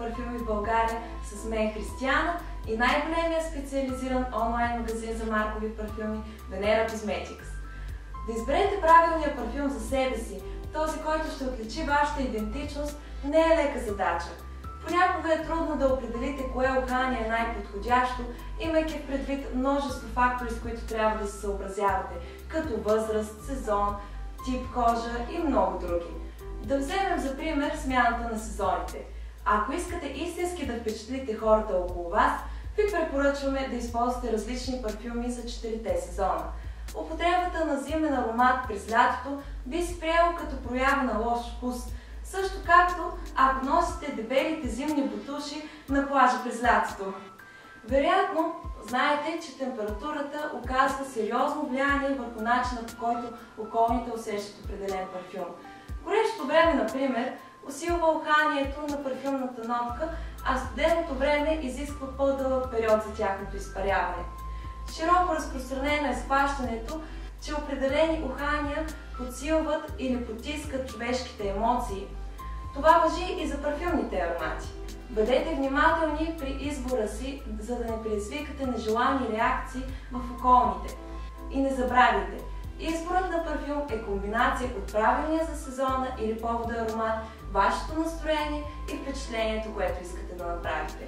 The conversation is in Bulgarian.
парфюми в България с мен Християна и най-големия специализиран онлайн магазин за маркови парфюми Venera Cosmetics. Да изберете правилния парфюм за себе си, този, който ще отличи вашата идентичност, не е лека задача. Понякога е трудно да определите кое ухание е най-подходящо, имайки предвид множество фактори, с които трябва да се съобразявате, като възраст, сезон, тип кожа и много други. Да вземем за пример смяната на сезоните. Ако искате истински да впечатлите хората около вас, ви препоръчваме да използвате различни парфюми за 4-те сезона. Употребата на зимен аромат през лятото би се приело като проява на лош вкус, също както ако носите дебелите зимни бутуши на плажа през лятото. Вероятно, знаете, че температурата оказва сериозно влияние върху начина, по който околните усещат определен парфюм. Горещото време, например, усилва уханието на парфюмната нотка, а студеното време изисква по-дълъг период за тяхното изпаряване. Широко разпространено е схващането, че определени ухания подсилват или потискат човешките емоции. Това важи и за парфюмните аромати. Бъдете внимателни при избора си, за да не предизвикате нежелани реакции в околните. И не забравяйте, изборът на парфюм е комбинация от правилния за сезона или повода аромат, вашето настроение и впечатлението, което искате да направите.